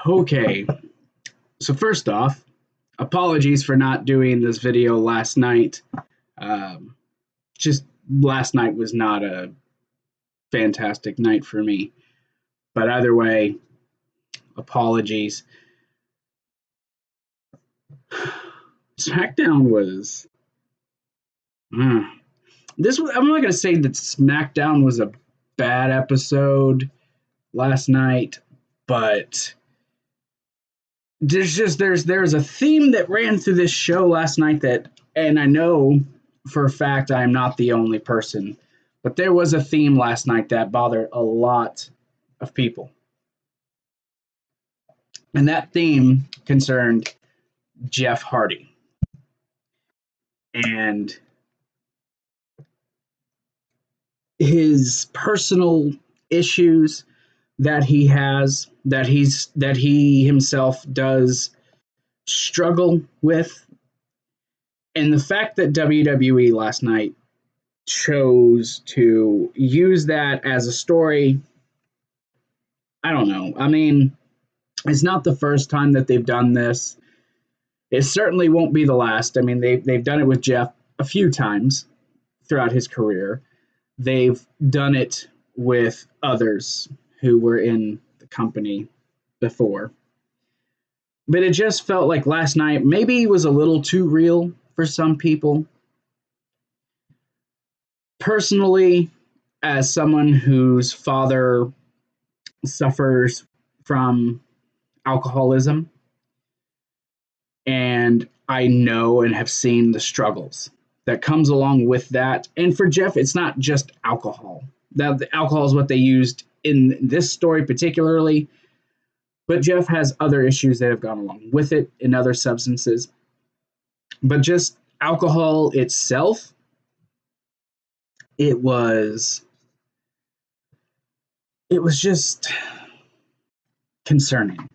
Okay. So first off, apologies for not doing this video last night. Just last night was not a fantastic night for me. But either way, apologies. SmackDown was... I'm not going to say that SmackDown was a bad episode last night, but there's a theme that ran through this show last night that, and I know for a fact I'm not the only person, but there was a theme last night that bothered a lot of people. And that theme concerned Jeff Hardy. And his personal issues that he has, that he himself does struggle with, and the fact that WWE last night chose to use that as a story, I don't know. I mean, it's not the first time that they've done this. It certainly won't be the last. I mean, they've done it with Jeff a few times throughout his career. They've done it with others who were in the company before. But it just felt like last night maybe was a little too real for some people. Personally, as someone whose father suffers from alcoholism, and I know and have seen the struggles that comes along with that. And for Jeff, it's not just alcohol. The alcohol is what they used in this story particularly, but Jeff has other issues that have gone along with it in other substances. But just alcohol itself, it was just concerning.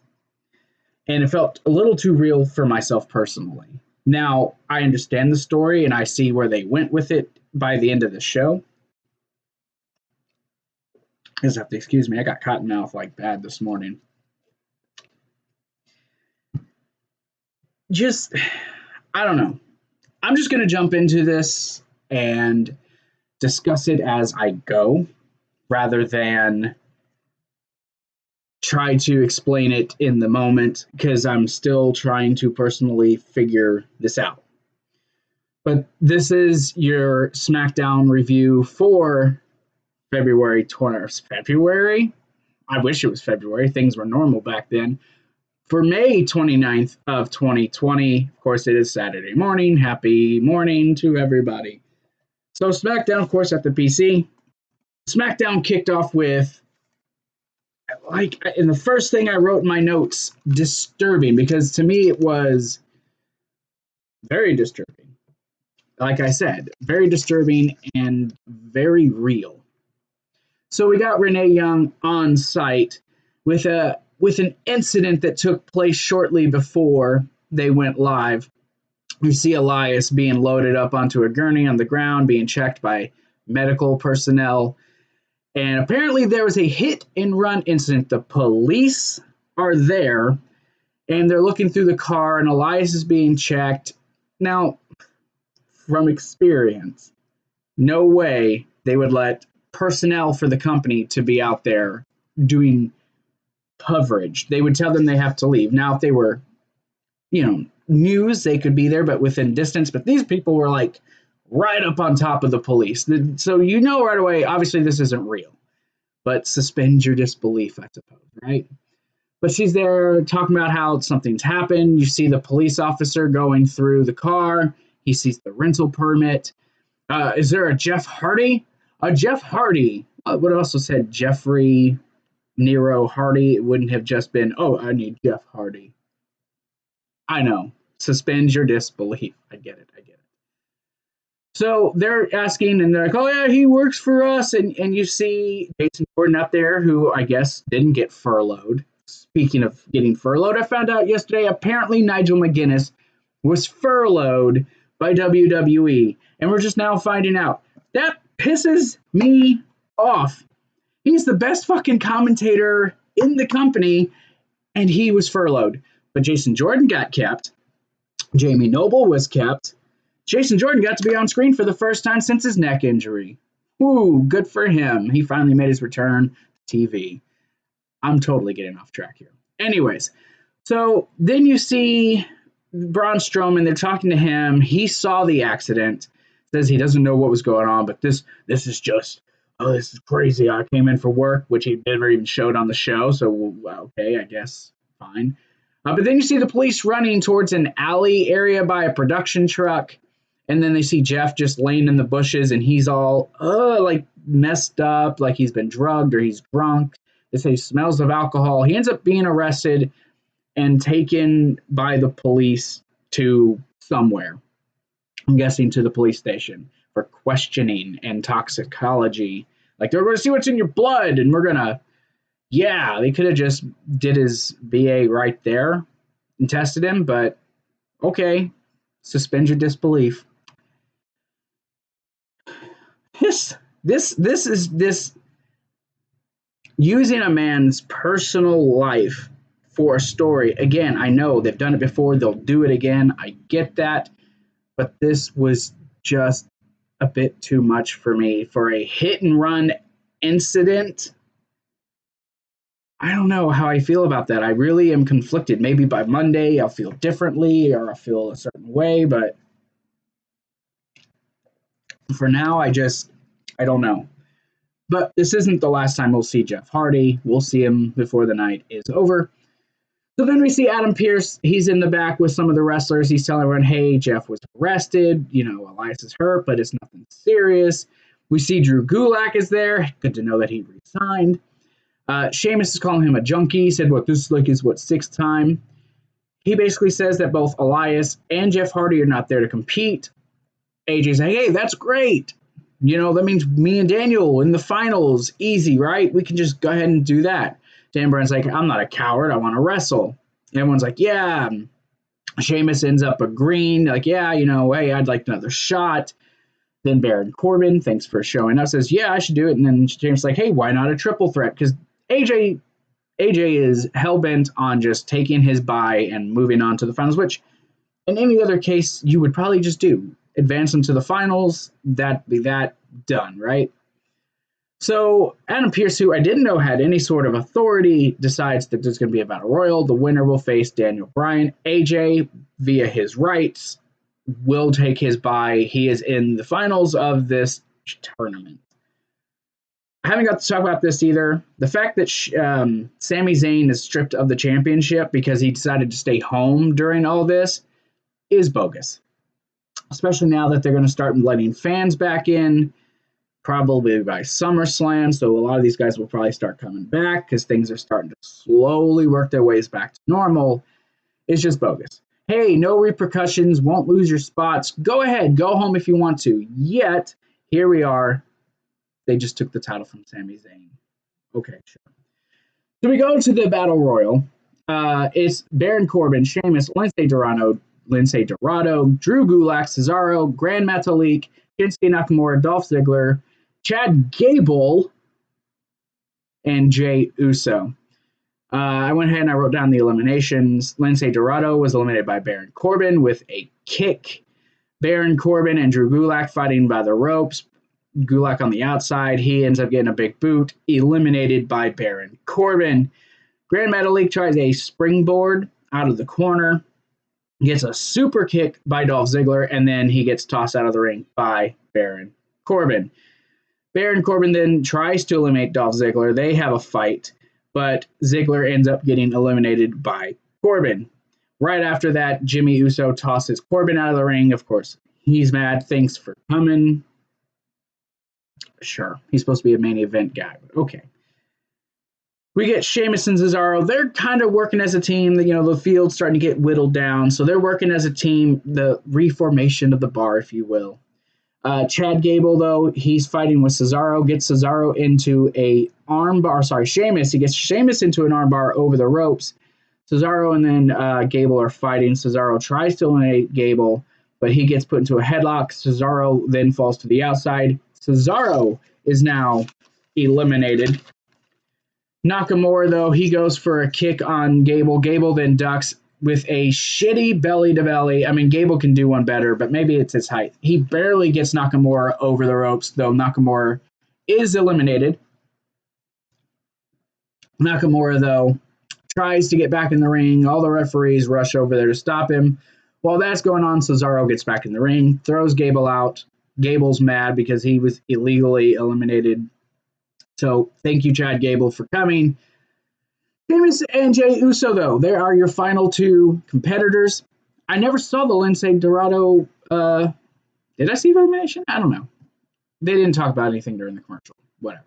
And it felt a little too real for myself personally. Now, I understand the story and I see where they went with it by the end of the show. You just have to excuse me. I got cotton mouth like bad this morning. Just, I don't know. I'm just going to jump into this and discuss it as I go rather than try to explain it in the moment, because I'm still trying to personally figure this out. But this is your SmackDown review for February 20th. February? I wish it was February. Things were normal back then. For May 29th of 2020. Of course, it is Saturday morning. Happy morning to everybody. So SmackDown, of course, at the PC. SmackDown kicked off with, like, in the first thing I wrote in my notes, disturbing, because to me it was very disturbing. Like I said, very disturbing and very real. So we got Renee Young on site with an incident that took place shortly before they went live. You see Elias being loaded up onto a gurney on the ground, being checked by medical personnel. And apparently there was a hit-and-run incident. The police are there, and they're looking through the car, and Elias is being checked. Now, from experience, no way they would let personnel for the company to be out there doing coverage. They would tell them they have to leave. Now, if they were, news, they could be there, but within distance. But these people were like right up on top of the police. So right away, obviously this isn't real. But suspend your disbelief, I suppose, right? But she's there talking about how something's happened. You see the police officer going through the car. He sees the rental permit. Is there a Jeff Hardy? A Jeff Hardy. Would also said Jeffrey Nero Hardy. It wouldn't have just been, I need Jeff Hardy. I know. Suspend your disbelief. I get it. So they're asking, and they're like, oh, yeah, he works for us. And you see Jason Jordan up there, who I guess didn't get furloughed. Speaking of getting furloughed, I found out yesterday, apparently Nigel McGuinness was furloughed by WWE. And we're just now finding out. That pisses me off. He's the best fucking commentator in the company, and he was furloughed. But Jason Jordan got kept. Jamie Noble was kept. Jason Jordan got to be on screen for the first time since his neck injury. Woo, good for him. He finally made his return to TV. I'm totally getting off track here. Anyways, so then you see Braun Strowman. They're talking to him. He saw the accident. Says he doesn't know what was going on, but this is just, oh, this is crazy. I came in for work, which he never even showed on the show. So, well, okay, I guess fine. But then you see the police running towards an alley area by a production truck. And then they see Jeff just laying in the bushes, and he's all, like messed up, like he's been drugged or he's drunk. They say he smells of alcohol. He ends up being arrested and taken by the police to somewhere. I'm guessing to the police station for questioning and toxicology. Like, they're going to see what's in your blood, and we're going to, they could have just did his BA right there and tested him, but okay, suspend your disbelief. This is using a man's personal life for a story. Again, I know they've done it before. They'll do it again. I get that. But this was just a bit too much for me. For a hit and run incident, I don't know how I feel about that. I really am conflicted. Maybe by Monday I'll feel differently or I'll feel a certain way. But for now, I don't know. But this isn't the last time we'll see Jeff Hardy. We'll see him before the night is over. So then we see Adam Pearce. He's in the back with some of the wrestlers. He's telling everyone, hey, Jeff was arrested. Elias is hurt, but it's nothing serious. We see Drew Gulak is there. Good to know that he resigned. Sheamus is calling him a junkie. He said, this is like his, sixth time. He basically says that both Elias and Jeff Hardy are not there to compete. AJ's like, hey, that's great. That means me and Daniel in the finals. Easy, right? We can just go ahead and do that. Dan Bryan's like, I'm not a coward. I want to wrestle. Everyone's like, yeah. Sheamus ends up agreeing. Like, yeah, hey, I'd like another shot. Then Baron Corbin, thanks for showing up, says, yeah, I should do it. And then Sheamus is like, hey, why not a triple threat? Because AJ is hell-bent on just taking his bye and moving on to the finals, which in any other case, you would probably just do. Advance them to the finals, that'd be that done, right? So Adam Pearce, who I didn't know had any sort of authority, decides that there's going to be a battle royal. The winner will face Daniel Bryan. AJ, via his rights, will take his bye. He is in the finals of this tournament. I haven't got to talk about this either. The fact that Sami Zayn is stripped of the championship because he decided to stay home during all this is bogus. Especially now that they're going to start letting fans back in, probably by SummerSlam. So a lot of these guys will probably start coming back because things are starting to slowly work their ways back to normal. It's just bogus. Hey, no repercussions, won't lose your spots. Go ahead, go home if you want to. Yet, here we are. They just took the title from Sami Zayn. Okay, sure. So we go to the Battle Royal. It's Baron Corbin, Sheamus, Lindsay Dorado, Drew Gulak, Cesaro, Grand Metalik, Shinsuke Nakamura, Dolph Ziggler, Chad Gable, and Jey Uso. I went ahead and I wrote down the eliminations. Lindsay Dorado was eliminated by Baron Corbin with a kick. Baron Corbin and Drew Gulak fighting by the ropes. Gulak on the outside. He ends up getting a big boot. Eliminated by Baron Corbin. Grand Metalik tries a springboard out of the corner. Gets a super kick by Dolph Ziggler, and then he gets tossed out of the ring by Baron Corbin. Baron Corbin then tries to eliminate Dolph Ziggler. They have a fight, but Ziggler ends up getting eliminated by Corbin. Right after that, Jimmy Uso tosses Corbin out of the ring. Of course, he's mad. Thanks for coming. Sure, he's supposed to be a main event guy, but okay. We get Sheamus and Cesaro. They're kind of working as a team. The field's starting to get whittled down, so they're working as a team, the reformation of the bar, if you will. Chad Gable, though, he's fighting with Cesaro, gets Cesaro into a armbar. Sorry, Sheamus. He gets Sheamus into an armbar over the ropes. Cesaro and then Gable are fighting. Cesaro tries to eliminate Gable, but he gets put into a headlock. Cesaro then falls to the outside. Cesaro is now eliminated. Nakamura, though, he goes for a kick on Gable. Gable then ducks with a shitty belly-to-belly. I mean, Gable can do one better, but maybe it's his height. He barely gets Nakamura over the ropes, though Nakamura is eliminated. Nakamura, though, tries to get back in the ring. All the referees rush over there to stop him. While that's going on, Cesaro gets back in the ring, throws Gable out. Gable's mad because he was illegally eliminated. So thank you, Chad Gable, for coming. Sheamus and Jey Uso, though, they are your final two competitors. I never saw the Lince Dorado. Did I see the elimination? I don't know. They didn't talk about anything during the commercial. Whatever.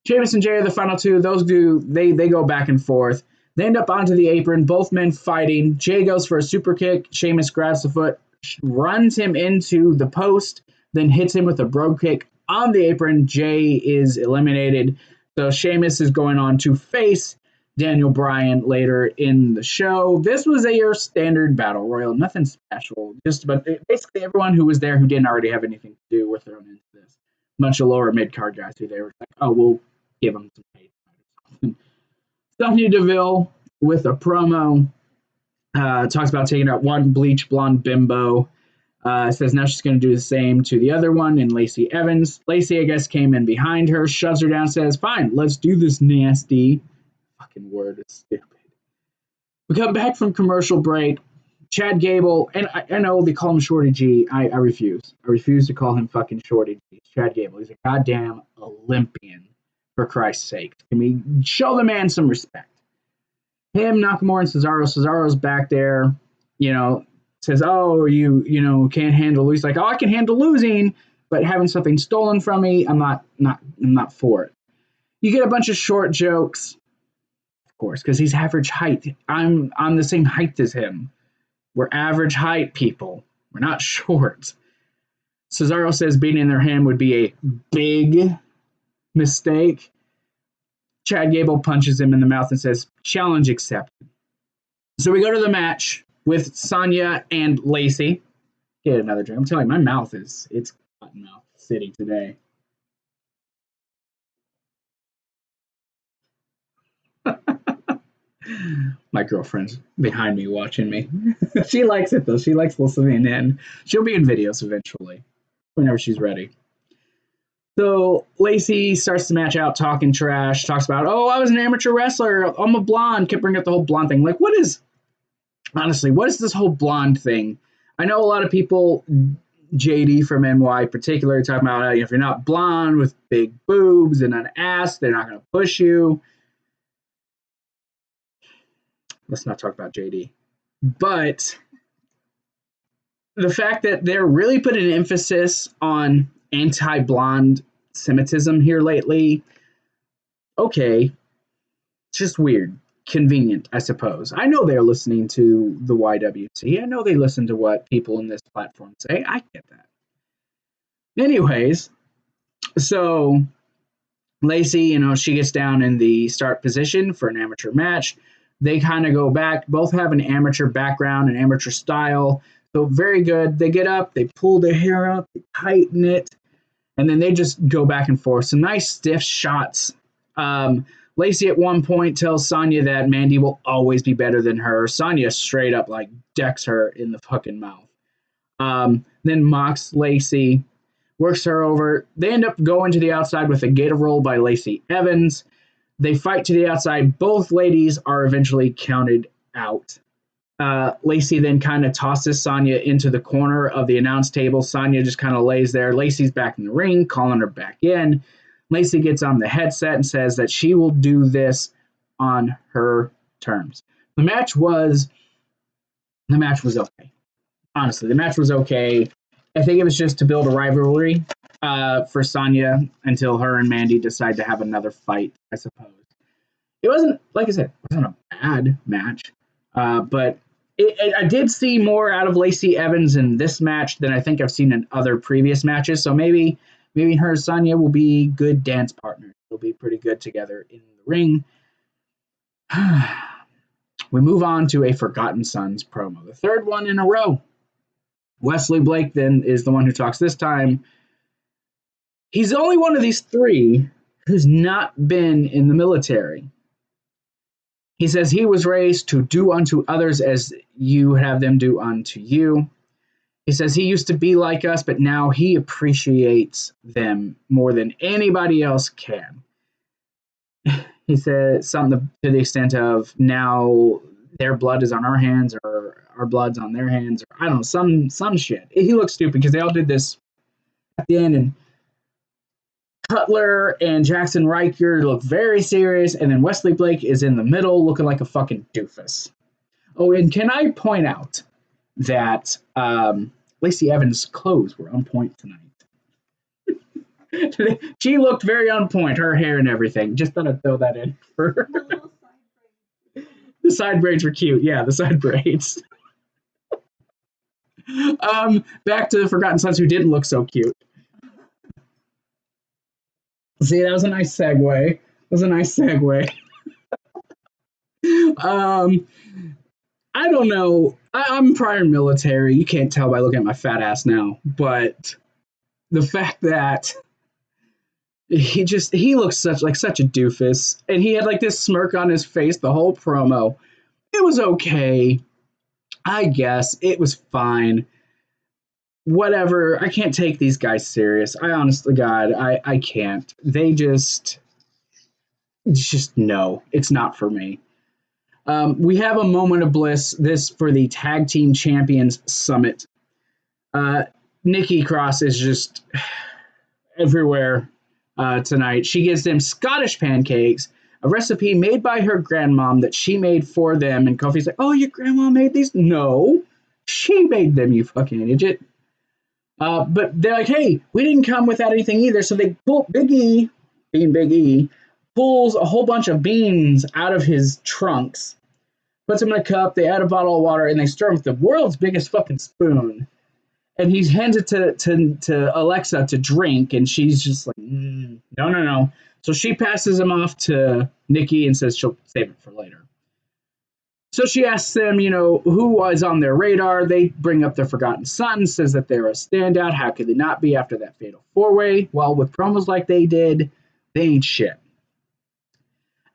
Sheamus and Jey are the final two. Those they go back and forth. They end up onto the apron, both men fighting. Jey goes for a super kick. Sheamus grabs the foot, runs him into the post, then hits him with a brogue kick on the apron. Jey is eliminated. So Sheamus is going on to face Daniel Bryan later in the show. This was your standard battle royal, nothing special. Just about basically everyone who was there who didn't already have anything to do were thrown into this. Bunch of lower mid card guys who they were like, oh, we'll give them some pay. Sonya Deville with a promo talks about taking out one bleach blonde bimbo. Says now she's going to do the same to the other one, and Lacey Evans. Lacey, I guess, came in behind her, shoves her down, says, fine, let's do this nasty. Fucking word is stupid. We come back from commercial break. Chad Gable, and I know they call him Shorty G. I refuse. I refuse to call him fucking Shorty G. Chad Gable. He's a goddamn Olympian, for Christ's sake. Can we show the man some respect? Him, Nakamura, and Cesaro. Cesaro's back there, says, oh, you can't handle losing. He's like, oh, I can handle losing, but having something stolen from me, I'm not for it. You get a bunch of short jokes, of course, because he's average height. I'm the same height as him. We're average height people. We're not short. Cesaro says beating their hand would be a big mistake. Chad Gable punches him in the mouth and says, challenge accepted. So we go to the match with Sonya and Lacey. Get another drink. I'm telling you, my mouth it's cotton mouth city today. My girlfriend's behind me watching me. She likes it, though. She likes listening in. She'll be in videos eventually, whenever she's ready. So Lacey starts the match out talking trash, talks about, oh, I was an amateur wrestler. I'm a blonde. Kept bringing up the whole blonde thing. Like, what is this whole blonde thing? I know a lot of people, JD from NY particularly, talking about if you're not blonde with big boobs and an ass, they're not going to push you. Let's not talk about JD. But the fact that they're really putting an emphasis on anti-blonde Semitism here lately, okay, it's just weird. Convenient, I suppose. I know they're listening to the YWC. I know they listen to what people in this platform say. I get that. Anyways, so Lacey, she gets down in the start position for an amateur match. They kind of go back. Both have an amateur background, an amateur style. So very good. They get up, they pull their hair up, they tighten it, and then they just go back and forth. Some nice stiff shots. Lacey at one point tells Sonya that Mandy will always be better than her. Sonya straight up decks her in the fucking mouth. Then mocks Lacey, works her over. They end up going to the outside with a gator roll by Lacey Evans. They fight to the outside. Both ladies are eventually counted out. Lacey then kind of tosses Sonya into the corner of the announce table. Sonya just kind of lays there. Lacey's back in the ring, calling her back in. Lacey gets on the headset and says that she will do this on her terms. The match was okay. Honestly, the match was okay. I think it was just to build a rivalry for Sonya until her and Mandy decide to have another fight, I suppose. It wasn't, like I said, it wasn't a bad match, but I did see more out of Lacey Evans in this match than I think I've seen in other previous matches. So maybe her and Sonya will be good dance partners. They'll be pretty good together in the ring. We move on to a Forgotten Sons promo, the third one in a row. Wesley Blake then is the one who talks this time. He's the only one of these three who's not been in the military. He says he was raised to do unto others as you have them do unto you. He says he used to be like us, but now he appreciates them more than anybody else can. He said something to the extent of now their blood is on our hands or our blood's on their hands. Or, I don't know, some shit. He looks stupid because they all did this at the end, and Cutler and Jackson Riker look very serious, and then Wesley Blake is in the middle looking like a fucking doofus. Oh, and can I point out that Lacey Evans' clothes were on point tonight. She looked very on point, her hair and everything. Just thought I'd throw that in for her. The side braids were cute. Yeah, the side braids. Back to the Forgotten Sons who didn't look so cute. See, that was a nice segue. I don't know. I'm prior military. You can't tell by looking at my fat ass now. But the fact that he looks such a doofus, and he had like this smirk on his face the whole promo. It was okay. I guess it was fine. Whatever. I can't take these guys serious. I honestly, God, I can't. They just no. It's not for me. We have a moment of bliss. This for the Tag Team Champions Summit. Nikki Cross is just everywhere tonight. She gives them Scottish pancakes, a recipe made by her grandmom that she made for them. And Kofi's like, "Oh, your grandma made these?" No, she made them, you fucking idiot. But they're like, "Hey, we didn't come without anything either." So they pull Big E, being Big E, pulls a whole bunch of beans out of his trunks, puts them in a cup, they add a bottle of water, and they stir them with the world's biggest fucking spoon. And he hands it to Alexa to drink, and she's just like, no. So she passes him off to Nikki and says she'll save it for later. So she asks them, who was on their radar. They bring up the Forgotten Sons, says that they're a standout. How could they not be after that fatal four-way? Well, with promos like they did, they ain't shit.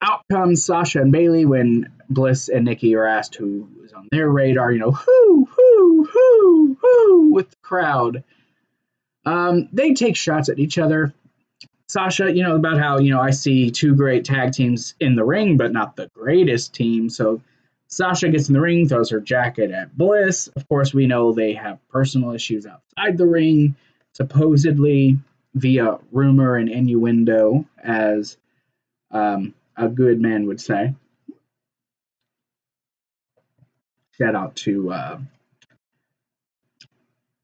Out comes Sasha and Bayley when Bliss and Nikki are asked who is on their radar. Who, with the crowd. They take shots at each other. Sasha, about how, I see two great tag teams in the ring, but not the greatest team. So Sasha gets in the ring, throws her jacket at Bliss. Of course, we know they have personal issues outside the ring, supposedly via rumor and innuendo, as a good man would say. Shout out to,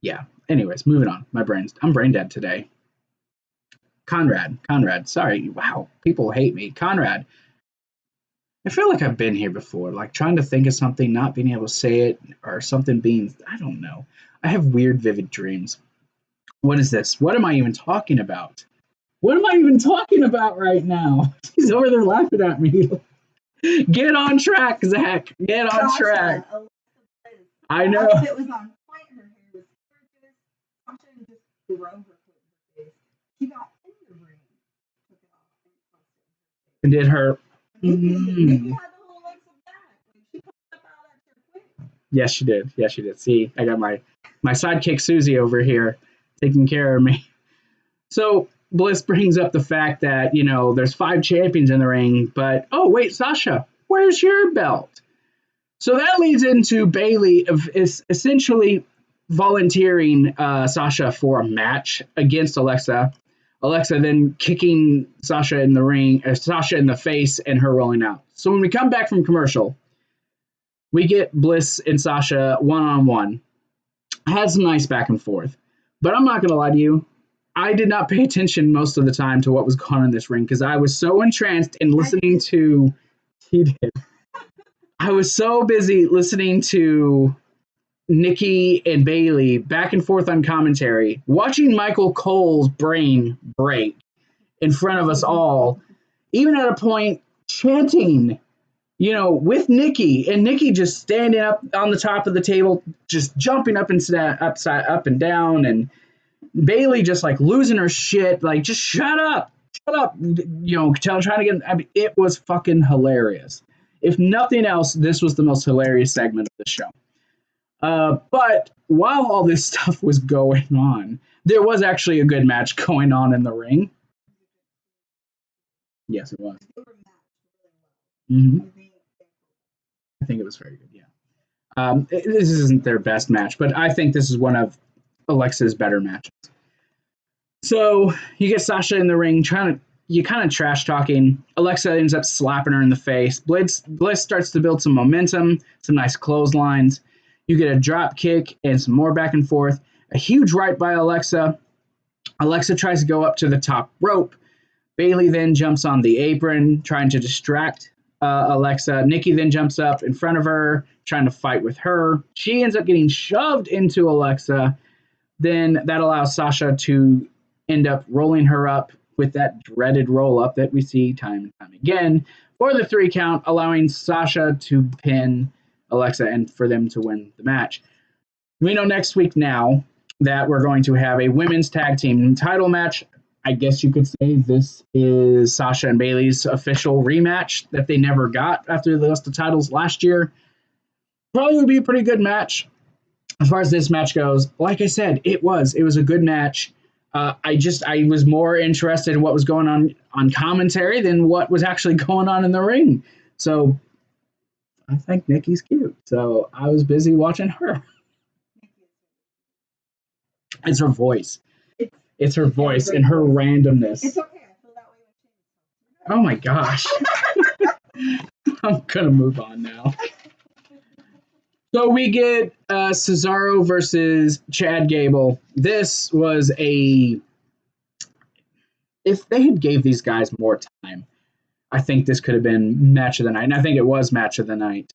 yeah. Anyways, moving on. I'm brain dead today. Conrad. Sorry. Wow. People hate me. Conrad. I feel like I've been here before, like trying to think of something, not being able to say it, or something being, I don't know. I have weird, vivid dreams. What is this? What am I even talking about? What am I even talking about right now? He's over there laughing at me. Get on track, Zach. Get on track. I know. It was on point. Her hair was gorgeous. Sasha just threw her foot in her face. She got in the ring, took it off, and did her. Nikki had the whole legs of that. She pulled up out of that quick. Yes, she did. See, I got my sidekick Susie over here taking care of me. So Bliss brings up the fact that, there's 5 champions in the ring, but, oh, wait, Sasha, where's your belt? So that leads into Bayley is essentially volunteering Sasha for a match against Alexa. Alexa then kicking Sasha in the face and her rolling out. So when we come back from commercial, we get Bliss and Sasha one-on-one. I had some nice back and forth, but I'm not going to lie to you. I did not pay attention most of the time to what was going on in this ring because I was so entranced in listening to. He did. I was so busy listening to Nikki and Bayley back and forth on commentary, watching Michael Cole's brain break in front of us all, even at a point chanting, with Nikki, and Nikki just standing up on the top of the table, just jumping up and down, and Bayley just like losing her shit, like, just shut up, shut up, trying to get. I mean, it was fucking hilarious. If nothing else, this was the most hilarious segment of the show. But while all this stuff was going on, there was actually a good match going on in the ring. Yes, it was. Mm-hmm. I think it was very good, yeah. This isn't their best match, but I think this is one of Alexa's better matches. So you get Sasha in the ring, you kind of trash talking. Alexa ends up slapping her in the face. Bliss starts to build some momentum, some nice clotheslines. You get a drop kick and some more back and forth. A huge right by Alexa. Alexa tries to go up to the top rope. Bayley then jumps on the apron, trying to distract Alexa. Nikki then jumps up in front of her, trying to fight with her. She ends up getting shoved into Alexa. Then that allows Sasha to end up rolling her up with that dreaded roll up that we see time and time again for the 3 count, allowing Sasha to pin Alexa and for them to win the match. We know next week now that we're going to have a women's tag team title match. I guess you could say this is Sasha and Bayley's official rematch that they never got after they lost the titles last year. Probably would be a pretty good match. As far as this match goes, like I said, it was a good match. I was more interested in what was going on commentary than what was actually going on in the ring. So I think Nikki's cute. So I was busy watching her. It's her voice. It's her voice and her randomness. It's okay. I feel that way. Oh my gosh. I'm going to move on now. So we get Cesaro versus Chad Gable. This was if they had gave these guys more time, I think this could have been match of the night. And I think it was match of the night.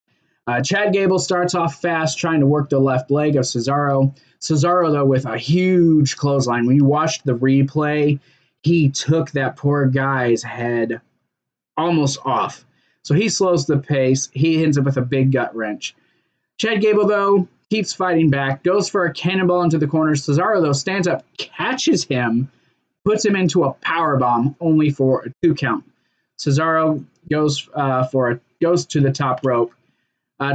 Chad Gable starts off fast, trying to work the left leg of Cesaro. Cesaro, though, with a huge clothesline. When you watched the replay, he took that poor guy's head almost off. So he slows the pace. He ends up with a big gut wrench. Chad Gable, though, keeps fighting back, goes for a cannonball into the corner. Cesaro, though, stands up, catches him, puts him into a powerbomb, only for a 2 count. Cesaro goes to the top rope,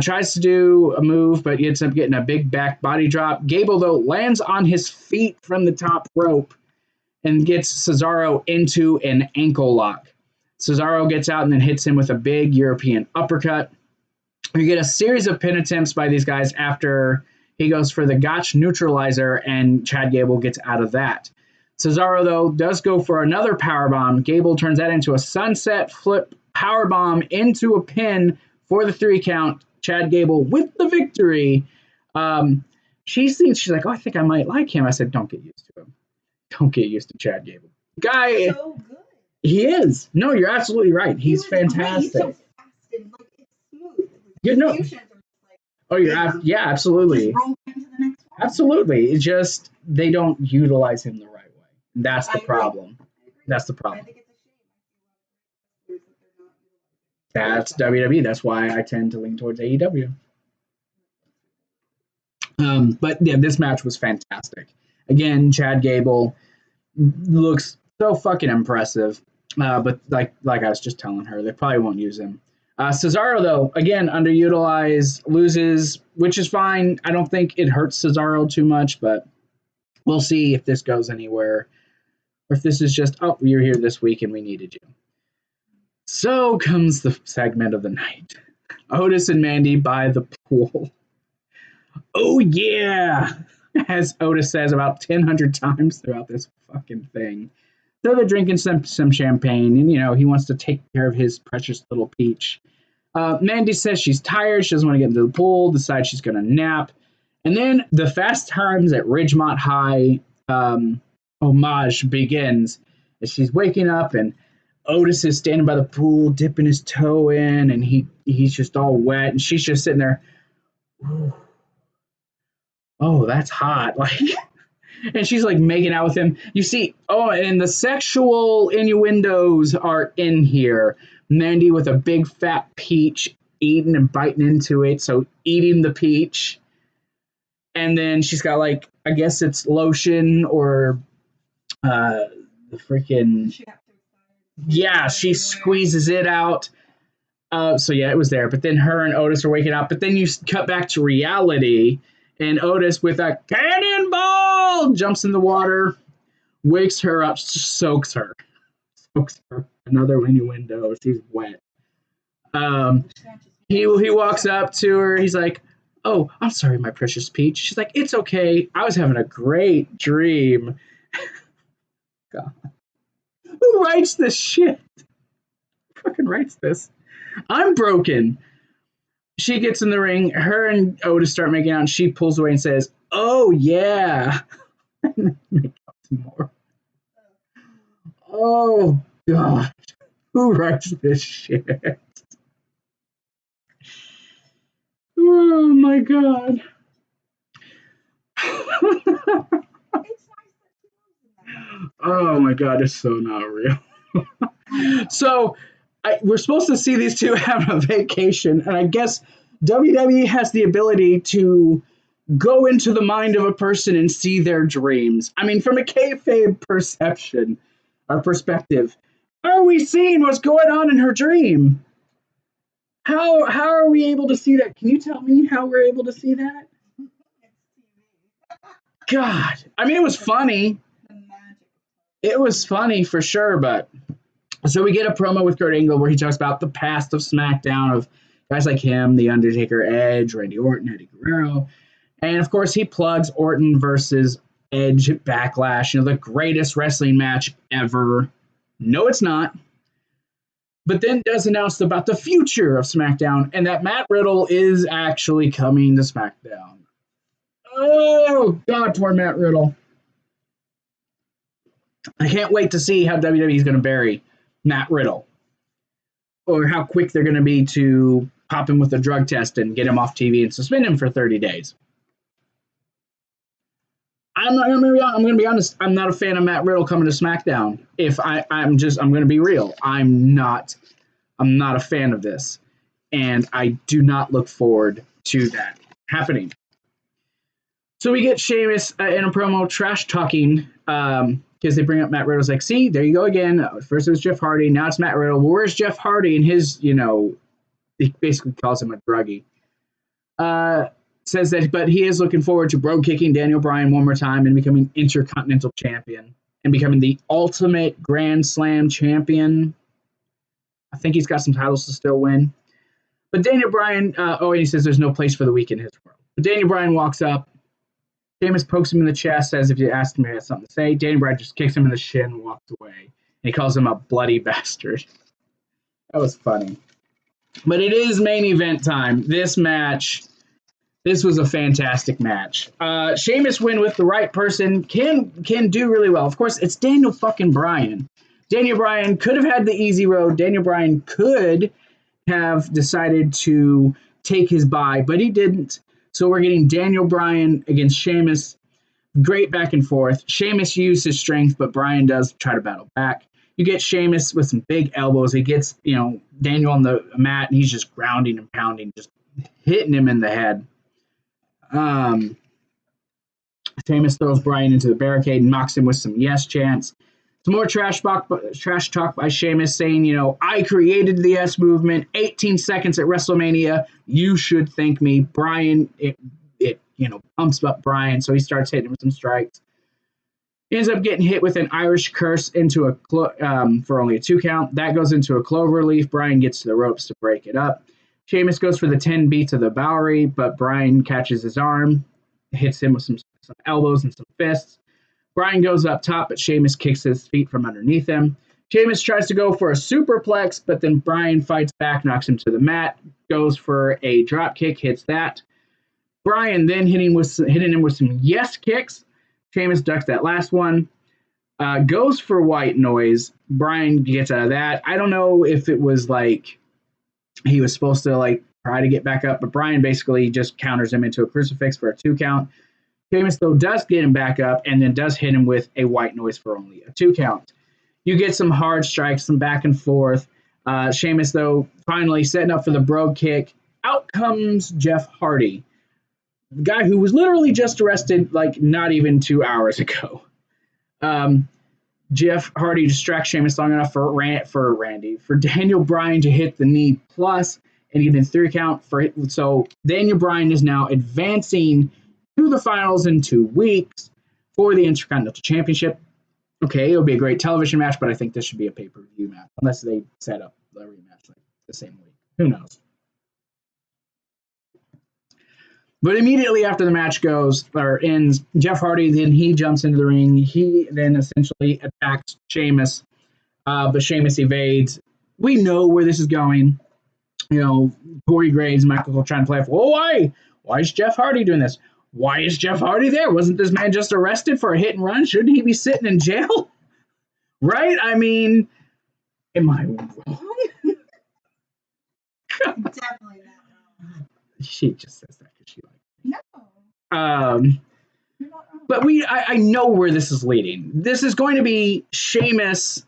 tries to do a move, but he ends up getting a big back body drop. Gable, though, lands on his feet from the top rope and gets Cesaro into an ankle lock. Cesaro gets out and then hits him with a big European uppercut. You get a series of pin attempts by these guys after he goes for the Gotch neutralizer, and Chad Gable gets out of that. Cesaro, though, does go for another powerbomb. Gable turns that into a sunset flip powerbomb into a pin for the 3 count. Chad Gable with the victory. She's like, oh, I think I might like him. I said, don't get used to him. Don't get used to Chad Gable. Guy, so good. He is. No, you're absolutely right. He's fantastic. He's so fast and it's smooth. You know. Oh, yeah, absolutely. Just roll into the next one. Absolutely. It's just they don't utilize him the right way. That's the problem. That's the problem. I think it's a shame. That's WWE. That's why I tend to lean towards AEW. But yeah, this match was fantastic. Again, Chad Gable looks so fucking impressive. But like I was just telling her, they probably won't use him. Cesaro, though, again, underutilized, loses, which is fine. I don't think it hurts Cesaro too much, but we'll see if this goes anywhere. Or if this is just, oh, you're here this week and we needed you. So comes the segment of the night. Otis and Mandy by the pool. Oh, yeah! As Otis says about 1,000 times throughout this fucking thing. So they're drinking some champagne, and, he wants to take care of his precious little peach. Mandy says she's tired. She doesn't want to get into the pool, decides she's going to nap. And then the Fast Times at Ridgemont High homage begins as she's waking up, and Otis is standing by the pool, dipping his toe in, and he's just all wet, and she's just sitting there. Oh, that's hot. And she's making out with him. You see, and the sexual innuendos are in here. Mandy with a big fat peach, eating and biting into it. So eating the peach. And then she's got I guess it's lotion or the freaking. Yeah, she squeezes it out. So yeah, it was there. But then her and Otis are waking up. But then you cut back to reality, and Otis with a cannonball jumps in the water, wakes her up, soaks her. Another innuendo. She's wet. He walks up to her. He's like, "Oh, I'm sorry, my precious Peach." She's like, "It's okay. I was having a great dream." God. Who writes this shit? Who fucking writes this? I'm broken. She gets in the ring. Her and Otis start making out, and she pulls away and says, "Oh yeah." Make out some more. Oh god. Who writes this shit? Oh my god. Oh my god, it's so not real. So we're supposed to see these two have a vacation, and I guess WWE has the ability to go into the mind of a person and see their dreams. I mean, from a kayfabe perception or perspective, how are we seeing what's going on in her dream? How are we able to see that? Can you tell me how we're able to see that? God, I mean, it was funny. It was funny for sure, but so we get a promo with Kurt Angle where he talks about the past of SmackDown of guys like him, The Undertaker, Edge, Randy Orton, Eddie Guerrero, and of course he plugs Orton versus Edge at Backlash, the greatest wrestling match ever. No, it's not. But then does announce about the future of SmackDown and that Matt Riddle is actually coming to SmackDown. Oh, God, poor Matt Riddle. I can't wait to see how WWE is going to bury Matt Riddle or how quick they're going to be to pop him with a drug test and get him off TV and suspend him for 30 days. I'm going to be honest. I'm not a fan of Matt Riddle coming to SmackDown. I'm going to be real. I'm not a fan of this, and I do not look forward to that happening. So we get Sheamus in a promo trash talking because they bring up Matt Riddle's like, see, there you go again. First it was Jeff Hardy, now it's Matt Riddle. Well, where's Jeff Hardy? And his, he basically calls him a druggie. Says that, but he is looking forward to bro kicking Daniel Bryan one more time and becoming Intercontinental Champion and becoming the Ultimate Grand Slam Champion. I think he's got some titles to still win. But Daniel Bryan, and he says there's no place for the weak in his world. But Daniel Bryan walks up. Sheamus pokes him in the chest, as if you asked him if he had something to say. Daniel Bryan just kicks him in the shin and walks away. And he calls him a bloody bastard. That was funny. But it is main event time. This was a fantastic match. Sheamus win with the right person can do really well. Of course, it's Daniel fucking Bryan. Daniel Bryan could have had the easy road. Daniel Bryan could have decided to take his bye, but he didn't. So we're getting Daniel Bryan against Sheamus. Great back and forth. Sheamus used his strength, but Bryan does try to battle back. You get Sheamus with some big elbows. He gets, Daniel on the mat, and he's just grounding and pounding, just hitting him in the head. Sheamus throws Bryan into the barricade and knocks him with some yes chants. Some more trash talk by Sheamus saying, I created the yes movement. 18 seconds at WrestleMania. You should thank me. Bryan, it pumps up Bryan, so he starts hitting him with some strikes. He ends up getting hit with an Irish curse into for only a 2 count. That goes into a clover leaf. Bryan gets to the ropes to break it up. Sheamus goes for the 10 beats of the Bowery, but Bryan catches his arm, hits him with some elbows and some fists. Bryan goes up top, but Sheamus kicks his feet from underneath him. Sheamus tries to go for a superplex, but then Bryan fights back, knocks him to the mat, goes for a drop kick, hits that. Bryan then hitting him with some yes kicks. Sheamus ducks that last one. Goes for white noise. Bryan gets out of that. I don't know if it was like he was supposed to try to get back up, but Bryan basically just counters him into a crucifix for a 2 count. Sheamus, though, does get him back up and then does hit him with a white noise for only a 2 count. You get some hard strikes, some back and forth. Sheamus, though, finally setting up for the brogue kick. Out comes Jeff Hardy, the guy who was literally just arrested not even 2 hours ago. Jeff Hardy distracts Sheamus long enough for Daniel Bryan to hit the knee plus and get in 3 count. So Daniel Bryan is now advancing to the finals in 2 weeks for the Intercontinental Championship. Okay, it'll be a great television match, but I think this should be a pay-per-view match, unless they set up the rematch like the same week. Who knows? But immediately after the match ends, Jeff Hardy, then he jumps into the ring. He then essentially attacks Sheamus, but Sheamus evades. We know where this is going. You know, Corey Graves, Michael Cole trying to play off, oh, why? Why is Jeff Hardy doing this? Why is Jeff Hardy there? Wasn't this man just arrested for a hit and run? Shouldn't he be sitting in jail? Right? I mean, am I wrong? Definitely not wrong. She just says that because she likes No. But I know where this is leading. This is going to be Sheamus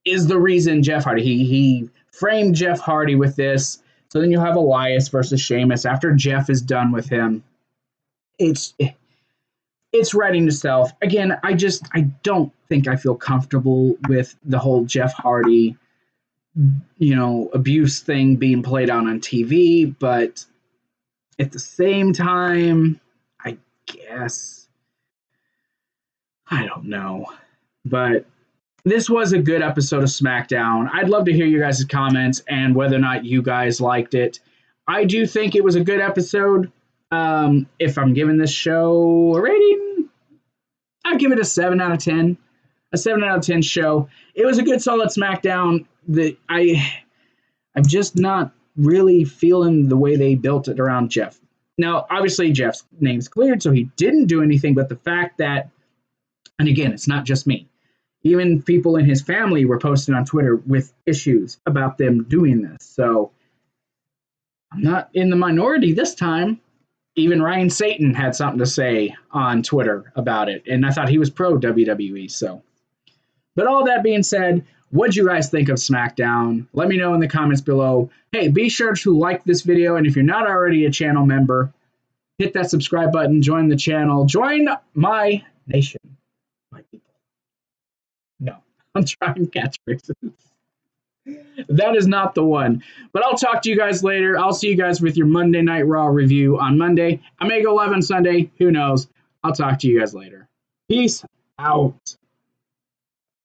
is the reason Jeff Hardy. He framed Jeff Hardy with this. So then you'll have Elias versus Sheamus after Jeff is done with him. It's writing itself. Again, I don't think I feel comfortable with the whole Jeff Hardy, abuse thing being played out on TV, but at the same time, I guess, I don't know. But this was a good episode of SmackDown. I'd love to hear you guys' comments and whether or not you guys liked it. I do think it was a good episode. If I'm giving this show a rating, I'd give it a 7 out of 10. A 7 out of 10 show. It was a good, solid SmackDown that I'm just not really feeling the way they built it around Jeff. Now, obviously, Jeff's name's cleared, so he didn't do anything, but the fact that, and again, it's not just me. Even people in his family were posting on Twitter with issues about them doing this. So I'm not in the minority this time. Even Ryan Satan had something to say on Twitter about it, and I thought he was pro WWE. So, but all that being said, what'd you guys think of SmackDown? Let me know in the comments below. Hey, be sure to like this video, and if you're not already a channel member, hit that subscribe button, join the channel, join my nation, my people. No, I'm trying catchphrases. That is not the one. But I'll talk to you guys later. I'll see you guys with your Monday Night Raw review on Monday. I may go live on Sunday. Who knows? I'll talk to you guys later. Peace out.